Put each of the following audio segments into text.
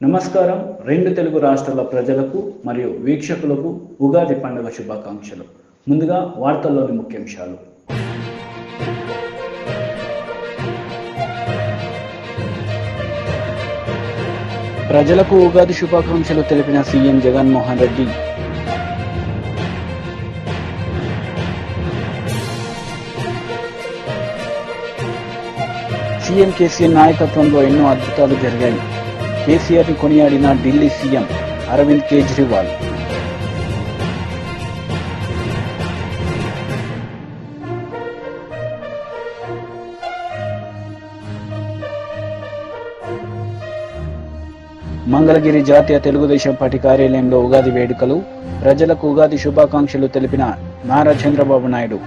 నమస్కారం. రెండు తెలుగు రాష్ట్రాల ప్రజలకు మరియు వీక్షకులకు ఉగాది పండుగ శుభాకాంక్షలు. ముందుగా వార్తల్లోని ముఖ్యాంశాలు. ప్రజలకు ఉగాది శుభాకాంక్షలు తెలిపిన సీఎం జగన్మోహన్ రెడ్డి. సీఎం కేసీఆర్ నాయకత్వంలో ఎన్నో అద్భుతాలు జరిగాయి. కేసీఆర్ని కొనియాడిన ఢిల్లీ సీఎం అరవింద్ కేజ్రీవాల్. మంగళగిరి జాతీయ తెలుగుదేశం పార్టీ కార్యాలయంలో ఉగాది వేడుకలు. ప్రజలకు ఉగాది శుభాకాంక్షలు తెలిపిన నారా చంద్రబాబు నాయుడు.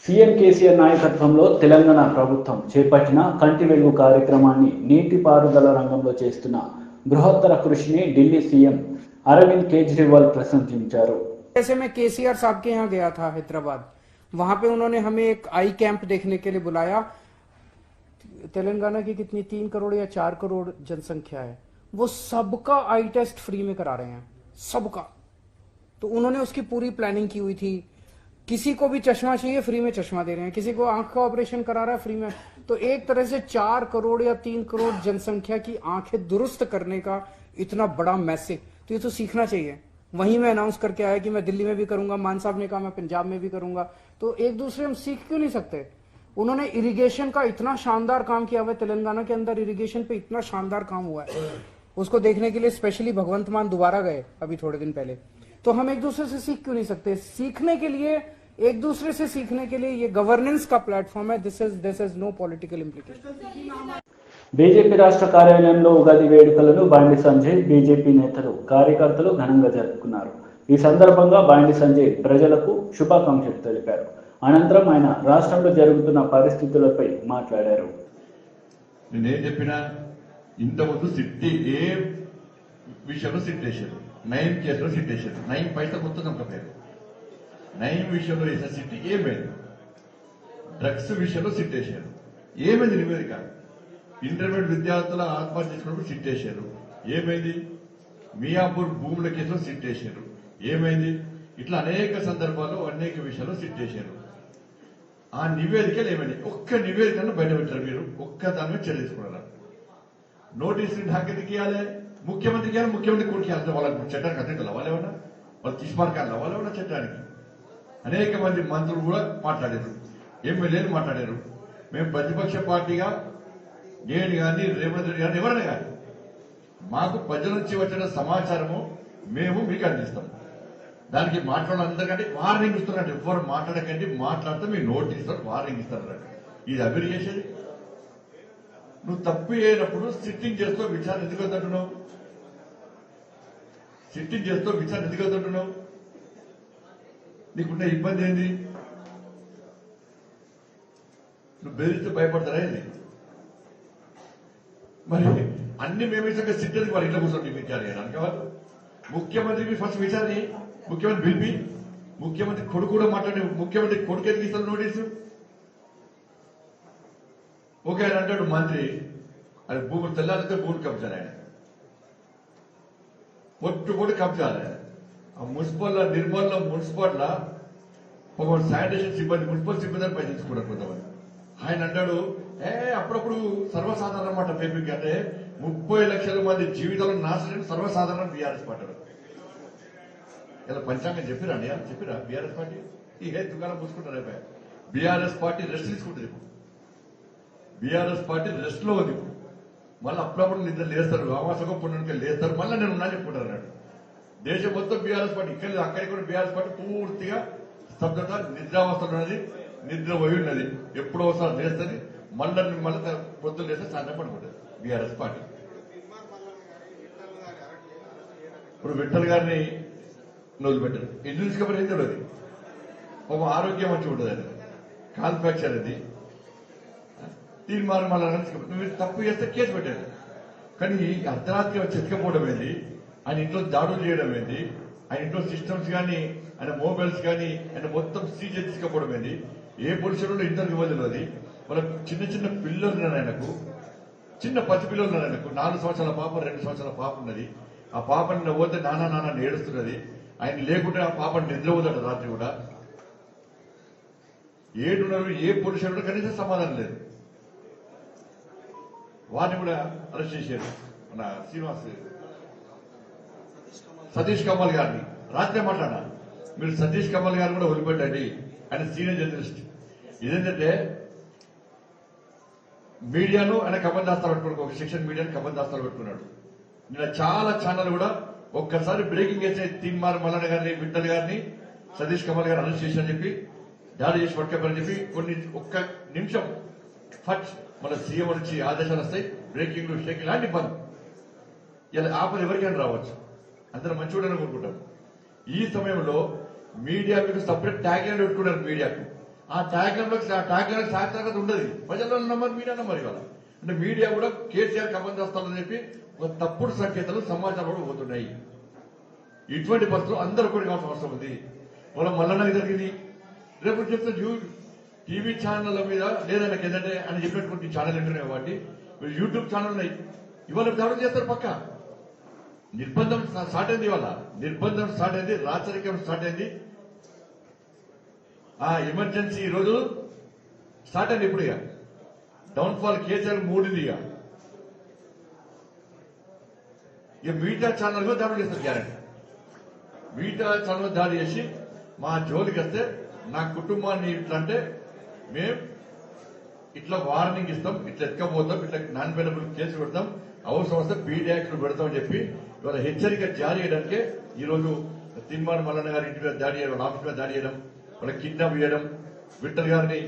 సీఎం కేసీఆర్ నాయకత్వంలో తెలంగాణ ప్రభుత్వం చేపట్టిన కంటి వెలుగు కార్యక్రమాన్ని నీటిపారుదల రంగంలో చేస్తున్న బృహత్తర కృషిని ఢిల్లీ సీఎం अरविंद केजरीवाल प्रशंसिंचारू। जैसे मैं केसीआर साहब के यहाँ गया था हैदराबाद, वहां पे उन्होंने हमें एक आई कैंप देखने के लिए बुलाया। तेलंगाना की कितनी 3 करोड़ या 4 करोड़ जनसंख्या है, वो सबका आई टेस्ट फ्री में करा रहे हैं, सबका। तो उन्होंने उसकी पूरी प्लानिंग की हुई थी। किसी को भी चश्मा चाहिए फ्री में चश्मा दे रहे हैं, किसी को आंख का ऑपरेशन करा रहा है फ्री में। तो एक तरह से 4 करोड़ या 3 करोड़ जनसंख्या की आंखें दुरुस्त करने का इतना बड़ा मैसेज, तो ये तो सीखना चाहिए। वहीं मैं अनाउंस करके आया कि मैं दिल्ली में भी करूंगा, मान साहब ने कहा मैं पंजाब में भी करूंगा। तो एक दूसरे हम सीख क्यों नहीं सकते? उन्होंने इरिगेशन का इतना शानदार काम किया हुआ है, तेलंगाना के अंदर इरिगेशन पे इतना शानदार काम हुआ है, उसको देखने के लिए स्पेशली भगवंत मान दोबारा गए अभी थोड़े दिन पहले। तो हम एक दूसरे से सीख क्यों नहीं सकते? सीखने के लिए, एक दूसरे से सीखने के लिए ये गवर्नेंस का प्लेटफॉर्म है। This is no political implication. BJP రాష్ట్ర కార్యాలయంలో ఉగాది వేడుకలను బండి సంజయ్, బీజేపీ నేతలు, కార్యకర్తలు ఘనంగా జరుపుకున్నారు. ఈ సందర్భంగా బండి సంజయ్ ప్రజలకు శుభాకాంక్షలు తెలిపారు. అనంతరం ఆయన రాష్ట్రంలో జరుగుతున్న పరిస్థితులపై మాట్లాడారు. నేనేం చెప్పినా ఇంతకుముందు సిట్టి ఏ విషయంలో సిట్టేశారు, నయం కేసులో సిట్టేశారు, నయం పైసా కొత్త కంపేరు, నయం విషయంలో వేసిన సిట్టి ఏమైంది, డ్రగ్స్ విషయంలో సిట్టేశారు, ఏమైంది నివేదిక, ఇంటర్మీడియట్ విద్యార్థుల ఆత్మహత్య చేసుకున్నప్పుడు సిట్టేశారు, ఏమైంది, మియాపూర్ భూముల కేసులో సిట్టేశారు, ఏమైంది, ఇట్లా అనేక సందర్భాల్లో అనేక విషయాల్లో సిట్టేశారు. ఆ నివేదికలు ఏమైంది? ఒక్క నివేదికను బయట పెట్టారు. మీరు ఒక్క దాని మీద చర్య తీసుకున్నారా? నోటీసులు నాకెందుకు ఇవ్వాలి? ముఖ్యమంత్రికి ఇవ్వాలి, ముఖ్యమంత్రి కోర్టుకి ఇవ్వాలి. వాళ్ళకి చట్టానికి అతీతులు అవ్వాలేమన్నా, వాళ్ళు తీసుమార్గాలు అవ్వాలేమన్నా చట్టానికి. అనేక మంది మంత్రులు కూడా మాట్లాడారు, ఎమ్మెల్యేలు మాట్లాడారు. మేము ప్రతిపక్ష పార్టీగా నేను కానీ రేవంత్ రెడ్డి గారిని ఎవరైనా కానీ మాకు ప్రజల నుంచి వచ్చిన సమాచారము మేము మీకు అందిస్తాం. దానికి మాట్లాడాలందరికంటే వార్నింగ్ ఇస్తున్నట్టు, ఎవరు మాట్లాడకండి, మాట్లాడితే మీ నోటీస్ ఇస్తారు, వార్నింగ్ ఇస్తారు. ఇది అభివృద్ధి చేసేది. నువ్వు తప్పు అయినప్పుడు సిట్టింగ్ చేస్తూ విచారణ ఎందుకు వద్దంటున్నావు? సిట్టింగ్ చేస్తూ విచారణ ఎందుకు వద్దంటున్నావు? నీకున్న ఇబ్బంది ఏంది? నువ్వు బెదిరిస్తే భయపడతారా? ఇది మరి అన్ని మేమే సిట్టింగ్ వాళ్ళు ఇంట్లో కూర్చొని విచారణ చేయడానికి వాళ్ళు ముఖ్యమంత్రికి ఫస్ట్ విచారణ, ముఖ్యమంత్రి పిలిపి, ముఖ్యమంత్రి కొడుకు కూడా మాట్లాడి, ముఖ్యమంత్రి కొడుకు ఎందుకు ఇస్తారు నోటీసు? ఓకే ఆయన అంటాడు మంత్రి, అది భూములు తెల్లారితే భూములు కబ్జాలు, ఆయన పొట్టు కబ్జాలు. ఆ మున్సిపల్ నిర్మల్లో మున్సిపల్ ఒక శానిటేషన్ సిబ్బంది, మున్సిపల్ సిబ్బంది పైసలు తీసుకున్నారు కొంతమంది. ఆయన అంటాడు, అప్పుడప్పుడు సర్వసాధారణ మాట పేపీకి, అంటే 30 లక్షల మంది జీవితాలను నాశనం సర్వసాధారణ బీఆర్ఎస్ పార్టీ. ఇలా పంచాంగం చెప్పిరండి, చెప్పిరా బీఆర్ఎస్ పార్టీ? ఈ దుకాణం పూసుకుంటారు. అయిపోయా బీఆర్ఎస్ పార్టీ రెస్ట్ తీసుకుంటుంది. ఇప్పుడు బీఆర్ఎస్ పార్టీ రెస్ట్ లో ఉంది. ఇప్పుడు మళ్ళీ అప్పుడప్పుడు నిద్ర లేస్తారు, అమాసకం పుణ్యానికి లేస్తారు, మళ్ళీ నేను ఉన్నా చెప్పుకుంటారు అన్నాడు. దేశం మొత్తం బీఆర్ఎస్ పార్టీ, ఇక్కడ అక్కడికి కూడా బీఆర్ఎస్ పార్టీ పూర్తిగా స్తబ్దత, నిద్రావస్థలు ఉన్నది, నిద్ర పోయి ఉన్నది. ఎప్పుడో ఒకసారి లేస్తుంది, మళ్ళీ పొద్దున్న లేస్తే సాయంత్రం పడుకుంటుంది బీఆర్ఎస్ పార్టీ. ఇప్పుడు విఠల్ గారిని వదిలిపెట్టారు, ఎందుకు తీసుకపోతే ఏం తెలియదు. ఒక ఆరోగ్యం మంచిగా ఉంటుంది, అది కాల్ ఫ్రాక్చర్, అది తీర్మానం మళ్ళీ నువ్వు తప్పు చేస్తే కేసు పెట్టారు. కానీ అర్ధరాత్రి వచ్చి ఎత్తుకపోవడం ఏంది, ఆయన ఇంట్లో దాడులు చేయడం ఏంది, ఆయన ఇంట్లో సిస్టమ్స్ కానీ ఆయన మొబైల్స్ కానీ ఆయన మొత్తం సీజ్ తీసుకపోవడం ఏ పొజిషన్లో ఇంతకు ఇవ్వలేదు అది. వాళ్ళ చిన్న చిన్న పిల్లలు ఉన్నారు ఆయనకు, చిన్న పసి పిల్లలు ఉన్నారు ఆయనకు. 4 సంవత్సరాల పాప, 2 సంవత్సరాల పాప ఉన్నది. ఆ పాపని పోతే నాన్న ఏడుస్తున్నది. ఆయన లేకుంటే ఆ పాపని నిద్రపోతాడు రాత్రి కూడా. ఏడున్నారు, ఏ పొజిషన్లో కనీసం సమాధానం లేదు. వారిని కూడా అరెస్ట్ చేశారు. మన సతీష్ కమల్ గారిని రాత్రే మాట్లాడా. మీరు సతీష్ కమల్ గారిని కూడా వదిలిపెట్టండి, ఆయన సీనియర్ జర్నలిస్ట్. ఇదేంటంటే మీడియాను ఆయన కబందాస్తాలు పెట్టుకున్నాడు, ఒక సెక్షన్ మీడియాను కబందాస్తాలు పెట్టుకున్నాడు. నిన్న చాలా ఛానల్ కూడా ఒక్కసారి బ్రేకింగ్ చేసే తీన్మార్ మల్లన్న గారిని, విఠల్ గారిని సతీష్ కమల్ గారిని అరెస్ట్ చేశారని చెప్పి, దాడి చేసి పట్టుకోమని చెప్పి ఒక్క నిమిషం ఫట్ మన సీఎం నుంచి ఆదేశాలు వస్తాయి, బ్రేకింగ్ షేకింగ్ లాంటి బంద్. ఇలా ఆపద ఎవరికైనా రావచ్చు, అందరూ మంచిగా కోరుకుంటాం. ఈ సమయంలో మీడియా మీకు సపరేట్ ట్యాగ్ లైన్ పెట్టుకున్నారు. మీడియాకు ఆ ట్యాగ్ లైన్ సార్థకత ఉండదు, ప్రజల నంబర్ మీడియా నంబర్ ఇవ్వాలి. అంటే మీడియా కూడా కేసీఆర్ కమం చేస్తామని చెప్పి ఒక తప్పుడు సంకేతాలు సమాచారం కూడా పోతున్నాయి. ఇటువంటి పరిస్థితులు అందరూ కూడా కావాల్సిన అవసరం ఉంది. వాళ్ళ మల్లన్నకి జరిగింది. రేపు చెప్తే టీవీ ఛానళ్ల మీద లేదా నాకు ఏంటంటే అని చెప్పినటువంటి ఛానల్ ఉంటున్నాయి కాబట్టి యూట్యూబ్ ఛానల్ ఉన్నాయి. ఇవాళ దాడులు చేస్తారు పక్క. నిర్బంధం స్టార్ట్ అయింది, ఇవాళ నిర్బంధం స్టార్ట్ అయింది, రాచరికం స్టార్ట్ అయింది. ఆ ఎమర్జెన్సీ ఈ రోజు స్టార్ట్ అయింది. ఇప్పుడు ఇక డౌన్ఫాల్ కేసీఆర్ మూడింది. ఇక మిగతా ఛానల్ కూడా దాడులు చేస్తారు. గ్యారెంటీ మిగతా ఛానల్ దాడి చేసి మా జోలికి వస్తే నా కుటుంబాన్ని ఇట్లా అంటే మేము ఇట్లా వార్నింగ్ ఇస్తాం, ఇట్లా ఎత్తుకపోతాం, ఇట్లా నాన్ అవైలబుల్ కేసు పెడతాం, అవసరం వస్తే పీడీ యాక్ట్ పెడతామని చెప్పి ఇవాళ హెచ్చరిక జారీ చేయడానికే ఈరోజు తీన్మార్ మల్లన్న గారి ఇంటి మీద దాడి చేయడం, ఆఫీస్ మీద దాడి చేయడం, వాళ్ళ కిడ్నాప్ చేయడం, విఠల్ గారిని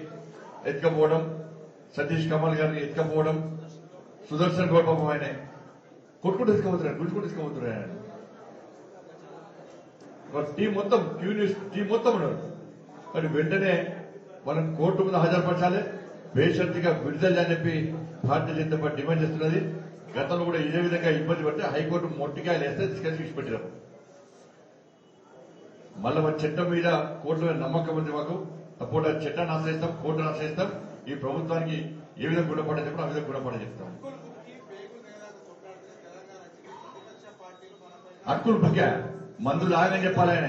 ఎత్తుకపోవడం, సతీష్ కమల్ గారిని ఎత్తుకపోవడం, సుదర్శన్ గౌడ్ పాపం ఆయన కొట్టుకుంటూ తీసుకుపోతున్నాడు, గుంజుకుంటూ తీసుకుపోతున్నాడు. ఆయన టీం మొత్తం క్యూ న్యూస్ టీం మొత్తం ఉన్నారు. కానీ వెంటనే మనం కోర్టు ముందు హాజరుపరచాలి, బేషరతుగా విడుదల అని చెప్పి భారతీయ జనతా పార్టీ డిమాండ్ చేస్తున్నది. గతంలో కూడా ఇదే విధంగా ఇబ్బంది పడితే హైకోర్టు మొట్టికాయలు వేస్తే తీసుకెళ్లి విడిచిపెట్టాం. మళ్ళీ మన చట్టం మీద కోర్టు మీద నమ్మకం ఉంది మాకు. తప్పకుండా చట్టాన్ని ఆశ్రయిస్తాం, కోర్టును ఆశ్రయిస్తాం. ఈ ప్రభుత్వానికి ఏ విధంగా గుణపడ చెప్పడం ఆ విధంగా గుణపడ చెప్తాం. అటుకులు బుక్కా మందులు ఆగని చెప్పాలి ఆయన.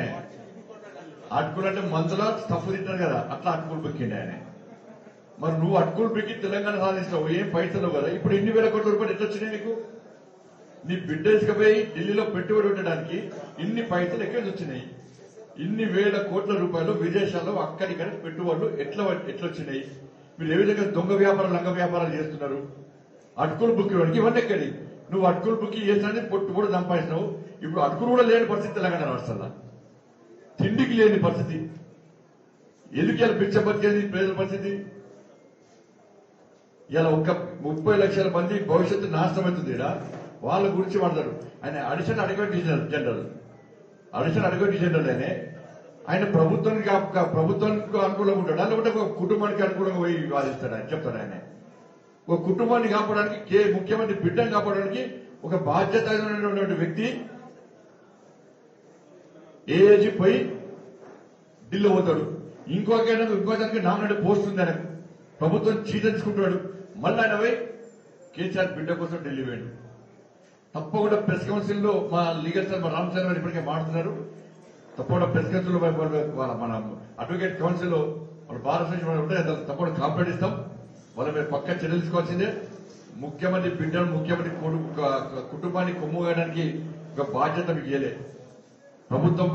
అటుకులు అంటే మందులో స్టఫ్ తింటారు కదా, అట్లా అటుకులు బుక్కిండి ఆయన. మరి నువ్వు అటుకులు బుక్కి తెలంగాణ సాధిస్తావు, ఏం పైసలు కదా. ఇప్పుడు ఎన్ని వేల కోట్ల రూపాయలు ఎట్లా వచ్చినాయి నీకు? నీ బిడ్డ తీసుకుపోయి ఢిల్లీలో పెట్టుబడి పెట్టడానికి ఇన్ని పైసలు ఎక్కడి నుంచి వచ్చినాయి? ఇన్ని వేల కోట్ల రూపాయలు విదేశాల్లో అక్కడిక్కడ పెట్టుబడులు ఎట్లా వచ్చినాయి? మీరు ఏ విధంగా దొంగ వ్యాపారాలు, లంగ వ్యాపారాలు చేస్తున్నారు? అటుకులు బుక్కి ఇవన్నీ ఎక్కడి? నువ్వు అటుకులు బుక్కి చేసినది పొట్టు కూడా సంపాదించినావు. ఇప్పుడు అటుకులు కూడా లేని పరిస్థితి తెలంగాణ రాష్ట్రంలో, తిండికి లేని పరిస్థితి. ఎందుకు ఇలా పిచ్చ బతికేది ప్రజల పరిస్థితి? ఇలా ఒక్క 30 లక్షల మంది భవిష్యత్తు నాశనం అవుతుంది. వాళ్ళ గురించి వాడతారు. ఆయన అడిషనల్ అడ్వకేట్ జనరల్ ఆయన ప్రభుత్వానికి అనుకూలంగా ఉంటాడు, లేకుంటే ఒక కుటుంబానికి అనుకూలంగా పోయి వాదిస్తాడు. ఆయన చెప్తాడు. ఆయన ఒక కుటుంబాన్ని కాపాడడానికి, ముఖ్యమంత్రి బిడ్డను కాపాడడానికి ఒక బాధ్యత వ్యక్తి ఏజీ పోయి ఢిల్లీ పోతాడు. ఇంకో దానికి నామినేట్ పోస్ట్ ఉంది ఆయనకు, ప్రభుత్వం చీటించుకుంటాడు. మళ్ళీ ఆయన పోయి కేసీఆర్ బిడ్డ కోసం ఢిల్లీ పోయాడు. తప్పకుండా ప్రెస్ కౌన్సిల్ లో మా లీగల్ సార్ మా రామచంద్ర గారు ఇప్పటికే మాట్లాడుతున్నారు. తప్పకుండా ప్రెస్ కౌన్సిల్ లో మన అడ్వకేట్ కౌన్సిల్ లో మన భారత ఉంటే తప్పకుండా కాంప్లైంట్ ఇస్తాం. వాళ్ళ మీరు పక్క చర్యలు తీసుకోవాల్సిందే. ముఖ్యమంత్రి బిడ్డను, ముఖ్యమంత్రి కుటుంబాన్ని కొమ్ము వేయడానికి ఒక బాధ్యత మీకు ఇయ్యలే. ప్రభుత్వం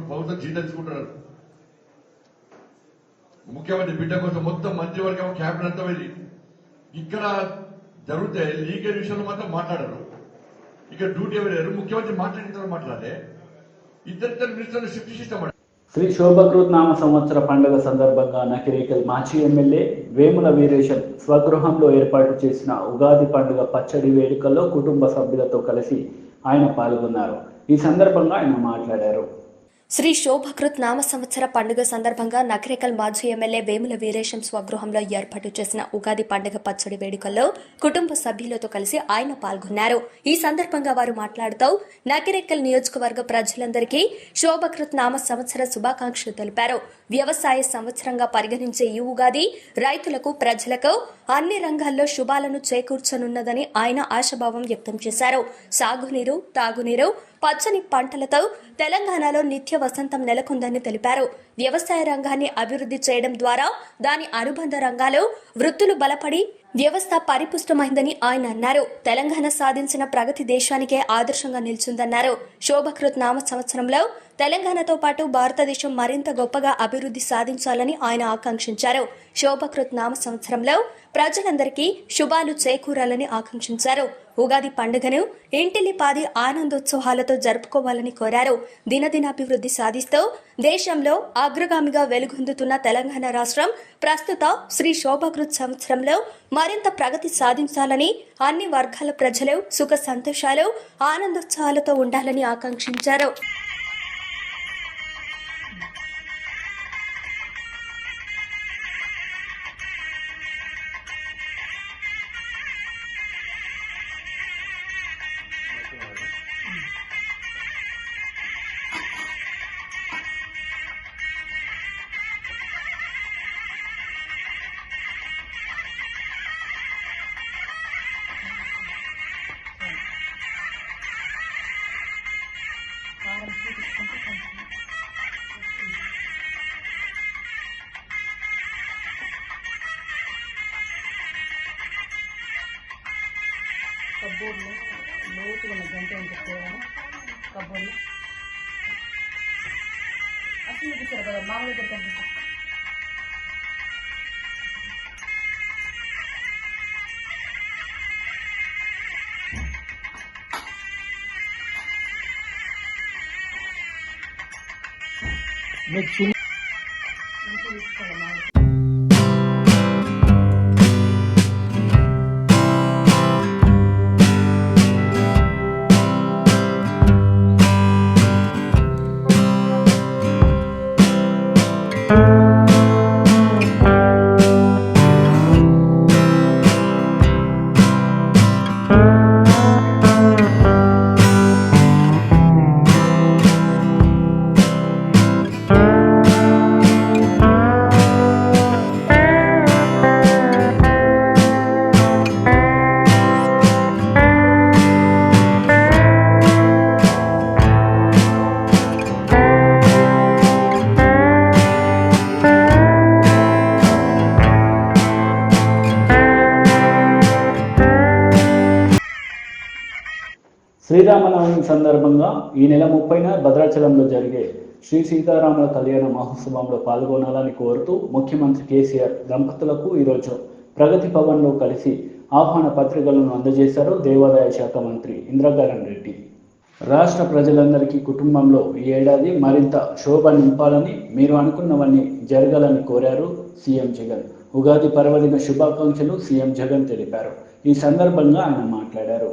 ప్రభుత్వం జీతం తీసుకుంటున్నారు. ముఖ్యమంత్రి బిడ్డ కోసం మొత్తం మంత్రివర్గం క్యాబినెట్ అంతా వెళ్ళి ఇక్కడ జరిగితే లీగల్ విషయంలో మాత్రం మాట్లాడారు. ఇక్కడ డ్యూటీ ఎవరు? ముఖ్యమంత్రి మాట్లాడిన మాట్లాడే ఇద్దరు మినిస్టర్లు షిఫ్ట్ చేస్తాం. శ్రీ శోభకృత్ నామ సంవత్సర పండుగ సందర్భంగా నకిరేకల్ మాజీ ఎమ్మెల్యే వేముల వీరేశం స్వగృహంలో ఏర్పాటు చేసిన ఉగాది పండుగ పచ్చడి వేడుకల్లో కుటుంబ సభ్యులతో కలిసి ఆయన పాల్గొన్నారు. ఈ సందర్భంగా ఆయన మాట్లాడారు. శ్రీ శోభకృత్ నామ సంవత్సర పండుగ సందర్భంగా నకరేకల్ మాజీ ఎమ్మెల్యే వేముల వీరేశం స్వగృహంలో ఏర్పాటు చేసిన ఉగాది పండుగ పచ్చడి వేడుకల్లో కుటుంబ సభ్యులతో కలిసి ఆయన పాల్గొన్నారు. ఈ సందర్భంగా వారు మాట్లాడుతూ నకరేకల్ నియోజకవర్గ ప్రజలందరికీ శోభకృత్ నామ సంవత్సర శుభాకాంక్షలు తెలిపారు. వ్యవసాయ సంవత్సరంగా పరిగణించే ఈ ఉగాది రైతులకు, ప్రజలకు అన్ని రంగాల్లో శుభాలను చేకూర్చనున్నదని ఆయన ఆశాభావం వ్యక్తం చేశారు. సాగునీరు, తాగునీరు, పచ్చని పంటలతో తెలంగాణలో నిత్య వసంతం నెలకొందని తెలిపారు. వ్యవసాయ రంగాన్ని అభివృద్ధి చేయడం ద్వారా దాని అనుబంధ రంగాలు, వృత్తులు బలపడి వ్యవస్థ పరిపుష్టమైందని ఆయన అన్నారు. తెలంగాణ సాధించిన ప్రగతి దేశానికే ఆదర్శంగా నిలిచిందన్నారు. శోభకృత్ నామ సంవత్సరంలో తెలంగాణతో పాటు భారతదేశం మరింత గొప్పగా అభివృద్ధి సాధించాలని ఆయన ఆకాంక్షించారు. శోభకృత్ నామ సంవత్సరంలో ప్రజలందరికీ శుభాలు చేకూరాలని ఆకాంక్షించారు. ఉగాది పండుగను ఇంటిల్లిపాది ఆనందోత్సవాలతో జరుపుకోవాలని కోరారు. దినదినాభివృద్ధి సాధిస్తూ దేశంలో అగ్రగామిగా వెలుగొందుతున్న తెలంగాణ రాష్ట్రం ప్రస్తుత శ్రీ శోభకృత్ సంవత్సరంలో మరింత ప్రగతి సాధించాలని, అన్ని వర్గాల ప్రజలు సుఖ సంతోషాలు, ఆనందోత్సవాలతో ఉండాలని ఆకాంక్షించారు. కబ్బోర్డ్లో లోతుగా ఉన్న గంట ఉంటుంది కబ్బోర్డ్లో అసలు చూసారు కదా మామూలు దగ్గర మంచిగా తీసుకోవాలి మామూలు. శ్రీరామనవమి సందర్భంగా ఈ నెల 30న భద్రాచలంలో జరిగే శ్రీ సీతారాముల కళ్యాణ మహోత్సవంలో పాల్గొనాలని కోరుతూ ముఖ్యమంత్రి కేసీఆర్ దంపతులకు ఈరోజు ప్రగతి భవన్లో కలిసి ఆహ్వాన పత్రికలను అందజేశారు దేవాదాయ శాఖ మంత్రి ఇంద్రకరణ్ రెడ్డి. రాష్ట్ర ప్రజలందరికీ కుటుంబంలో ఈ ఏడాది మరింత శోభ నింపాలని, మీరు అనుకున్నవన్నీ జరగాలని కోరారు సీఎం జగన్. ఉగాది పర్వదిన శుభాకాంక్షలు సీఎం జగన్ తెలిపారు. ఈ సందర్భంగా ఆయన మాట్లాడారు.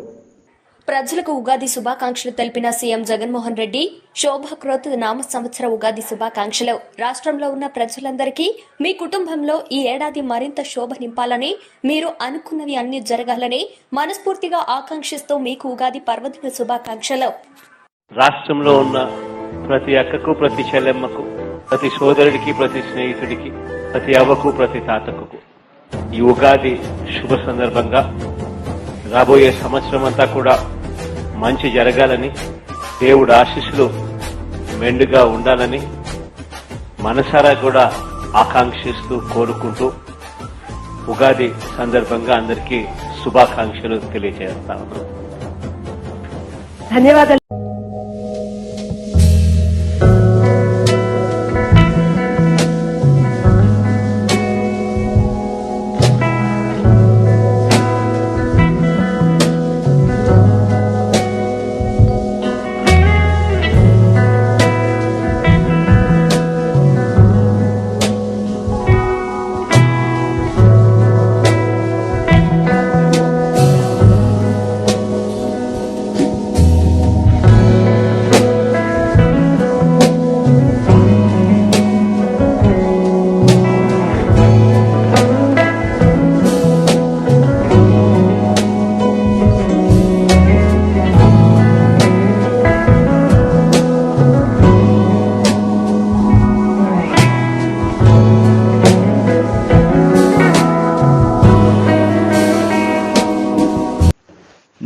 ప్రజలకు ఉగాది శుభాకాంక్షలు తెలిపిన సీఎం జగన్మోహన్ రెడ్డి శోభకృత్ నామ సంవత్సర ఉగాది శుభాకాంక్షలు. రాష్ట్రంలో ఉన్న ప్రజలందరికీ మీ కుటుంబంలో ఈ ఏడాది మరింత శోభ నింపాలని, మీరు అనుకున్నవి అన్ని జరగాలని మనస్ఫూర్తిగా ఆకాంక్షిస్తూ మీకు ఉగాది పర్వదిన శుభాకాంక్షలు. రాష్ట్రంలో ఉన్న ప్రతి అక్కకు, ప్రతి చెల్లెమ్మకు, ప్రతి సోదరుడికి, ప్రతి స్నేహితుడికి, ప్రతి అవ్వకు, ప్రతి తాతకు ఈ ఉగాది శుభ సందర్భంగా రాబోయే సంవత్సరం అంతా కూడా మంచి జరగాలని, దేవుడు ఆశీస్సులు మెండుగా ఉండాలని మనసారా కూడా ఆకాంక్షిస్తూ కోరుకుంటూ ఉగాది సందర్భంగా అందరికీ శుభాకాంక్షలు తెలియజేస్తా ఉన్నాను. ధన్యవాదాలు.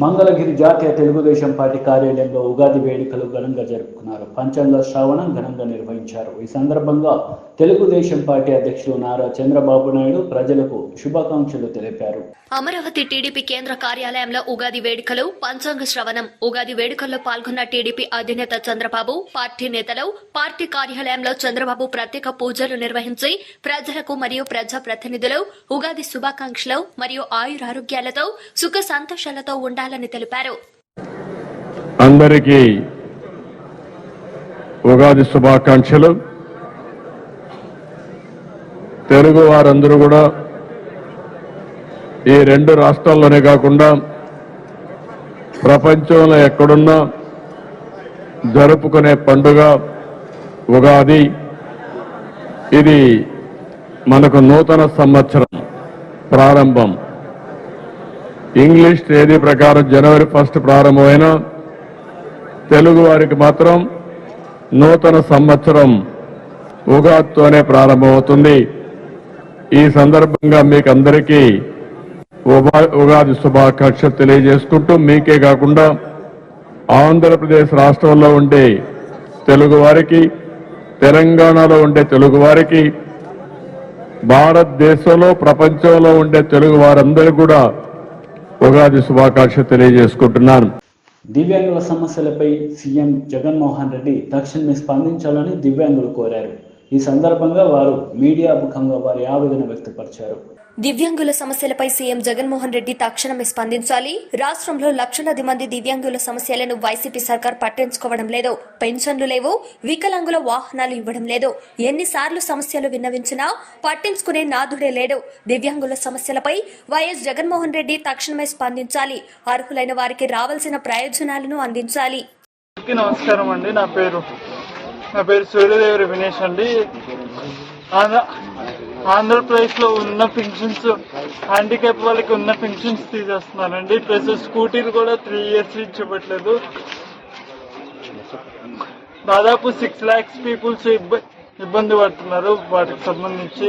మంగళగిరి జాతీయ తెలుగుదేశం పార్టీ కార్యాలయంలో ఉగాది వేడుకలు ఘనంగా జరుపుకున్నారు. పంచాంగ శ్రావణం ఘనంగా నిర్వహించారు. ఈ సందర్భంగా తెలుగుదేశం పార్టీ అధ్యక్షులు నారా చంద్రబాబు నాయుడు ప్రజలకు శుభాకాంక్షలు తెలిపారు. అమరావతి టీడీపీ కేంద్ర కార్యాలయంలో ఉగాది వేడుకలు, పంచాంగ శ్రవణం. ఉగాది వేడుకల్లో పాల్గొన్న టీడీపీ అధినేత చంద్రబాబు, పార్టీ నేతలు పార్టీ కార్యాలయంలో చంద్రబాబు ప్రత్యేక పూజలు నిర్వహించి ప్రజలకు మరియు ప్రజా ప్రతినిధులు ఉగాది శుభాకాంక్షలు మరియు ఆయురారోగ్యాలతో సుఖ సంతోషాలతో ఉండాలని తెలిపారు. అందరికీ ఉగాది శుభాకాంక్షలు. తెలుగు వారందరూ కూడా ఈ రెండు రాష్ట్రాల్లోనే కాకుండా ప్రపంచంలో ఎక్కడున్నా జరుపుకునే పండుగ ఉగాది. ఇది మనకు నూతన సంవత్సరం ప్రారంభం. ఇంగ్లీష్ తేదీ ప్రకారం జనవరి 1 ప్రారంభమైన తెలుగు వారికి మాత్రం నూతన సంవత్సరం ఉగాదితోనే ప్రారంభమవుతుంది. ఈ సందర్భంగా మీకు అందరికీ ఉగాది శుభాకాంక్షలు తెలియజేసుకుంటూ, మీకే కాకుండా ఆంధ్రప్రదేశ్ రాష్ట్రంలో ఉండే తెలుగు వారికి, తెలంగాణలో ఉండే తెలుగు వారికి, భారతదేశంలో ప్రపంచంలో ఉండే తెలుగు వారందరూ కూడా ఉగాది శుభాకాంక్షలు తెలియజేసుకుంటున్నాను. దివ్యాంగుల సమస్యలపై సీఎం జగన్మోహన్ రెడ్డి తక్షణమే స్పందించాలని దివ్యాంగులు కోరారు. ఈ సందర్భంగా వారు మీడియా ముఖంగా వారి ఆవేదన వ్యక్తపరిచారు. దివ్యాంగుల సమస్యలపై సీఎం జగన్మోహన్ రెడ్డి తక్షణమే స్పందించాలి. రాష్ట్రంలో లక్షలాది మంది దివ్యాంగుల సమస్యలను వైసీపీ సర్కార్ పట్టించుకోవడం లేదు. పెన్షన్లు లేవు, వికలాంగుల వాహనాలు ఇవ్వడం లేదు. ఎన్నిసార్లు సమస్యలు విన్నవించినా పట్టించుకునే నాథుడే లేడు. దివ్యాంగుల సమస్యలపై వైఎస్ జగన్మోహన్ రెడ్డి తక్షణమే స్పందించాలి. అర్హులైన వారికి రావాల్సిన ప్రయోజనాలను అందించాలి. నమస్కారం అండి. నా పేరు సూర్యదేవరి వినేష్ అండి. ఆంధ్రప్రదేశ్ లో ఉన్న పెన్షన్స్, హ్యాండిక్యాప్ వాళ్ళకి ఉన్న పెన్షన్స్ తీసేస్తున్నారండి. ప్లస్ స్కూటీలు కూడా 3 years నుంచి ఇవ్వట్లేదు. దాదాపు 6 lakhs పీపుల్స్ ఇబ్బంది పడుతున్నారు. వాటికి సంబంధించి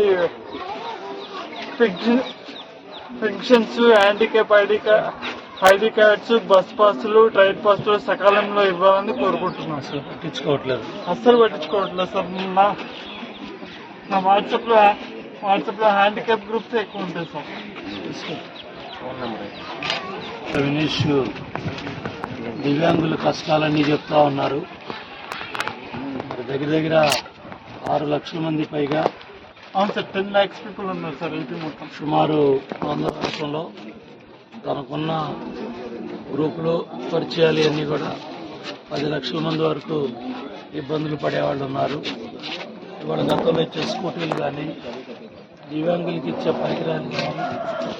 pensions, handicap ID cards, bus పాసులు, ట్రైన్ పాసులు సకాలంలో ఇవ్వాలని కోరుకుంటున్నాను. అస్సలు పట్టించుకోవట్లేదు సార్. నా వాట్సాప్ లో హ్యాండిక్యాప్ గ్రూప్స్ ఎక్కువ ఉంటాయి సార్. వినేష్ దివ్యాంగుల కష్టాలన్నీ చెప్తా ఉన్నారు. దగ్గర 6 లక్షల మంది పైగా, అవును సార్, 10 lakhs పీపుల్ ఉన్నారు సార్. ఇది మొత్తం సుమారు ఆంధ్ర రాష్ట్రంలో తనకున్న గ్రూపులు, పరిచయాలు అన్నీ కూడా 10 లక్షల మంది వరకు ఇబ్బందులు పడేవాళ్ళు ఉన్నారు. ఇవాళ గతంలో ఇచ్చే స్కూటీలు కానీ, దివ్యాంగులకి ఇచ్చే పరికరాలు కానీ,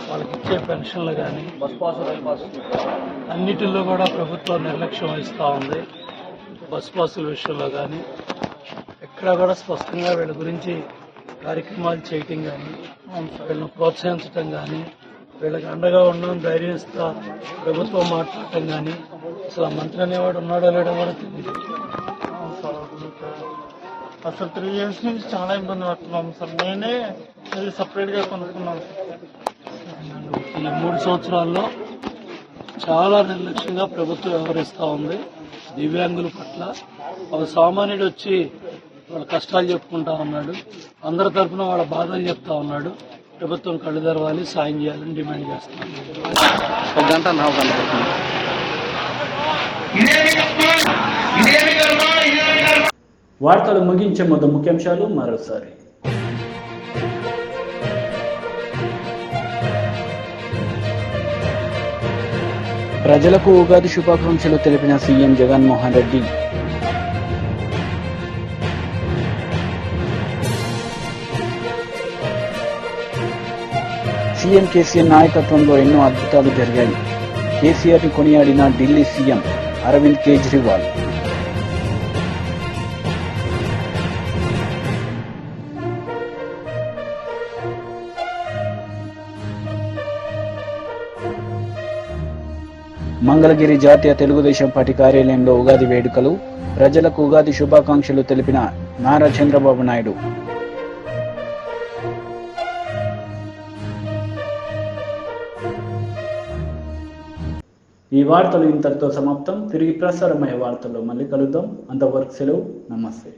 వాళ్ళకి ఇచ్చే పెన్షన్లు కానీ, అన్నిటిలో కూడా ప్రభుత్వం నిర్లక్ష్యం వహిస్తూ ఉంది. బస్ పాసుల విషయంలో కానీ ఎక్కడా కూడా స్పష్టంగా వీళ్ళ గురించి కార్యక్రమాలు చేయటం కానీ, వీళ్ళని ప్రోత్సహించటం కానీ, వీళ్ళకి అండగా ఉండడం ధైర్యం ఇస్తా ప్రభుత్వం మాట్లాడటం కానీ, అసలు ఆ మంత్రి అనేవాడు ఉన్నాడో లేడో కూడా తెలియదు. అసలు 3 years నుంచి చాలా ఇబ్బంది పడుతున్నాము సార్. నేనే ఇది సపరేట్ గా కొనుక్కున్నాను. ఈ 3 సంవత్సరాల్లో చాలా నిర్లక్ష్యంగా ప్రభుత్వం వ్యవహరిస్తూ ఉంది దివ్యాంగుల పట్ల. ఒక సామాన్యుడు వచ్చి వాళ్ళ కష్టాలు చెప్పుకుంటా ఉన్నాడు. అందరి తరఫున వాళ్ళ బాధలు చెప్తా ఉన్నాడు. ప్రభుత్వం కళ్ళు తెరవాలి, సాయం చేయాలని డిమాండ్ చేస్తున్నాను. వార్తలు ముగించే ముందు ముఖ్యాంశాలు మరోసారి. ప్రజలకు ఉగాది శుభాకాంక్షలు తెలిపిన సీఎం జగన్మోహన్ రెడ్డి. సీఎం కేసీఆర్ నాయకత్వంలో ఎన్నో అద్భుతాలు జరిగాయి. కేసీఆర్ ని కొనియాడిన ఢిల్లీ సీఎం అరవింద్ కేజ్రీవాల్. మంగళగిరి జాతీయ తెలుగుదేశం పార్టీ కార్యాలయంలో ఉగాది వేడుకలు. ప్రజలకు ఉగాది శుభాకాంక్షలు తెలిపిన నారా చంద్రబాబు నాయుడు. ఈ వార్తలు ఇంతటితో సమాప్తం. తిరిగి ప్రసారమయ్యే వార్తల్లో మళ్ళీ కలుద్దాం. అంతవరకు సెలవు. నమస్తే.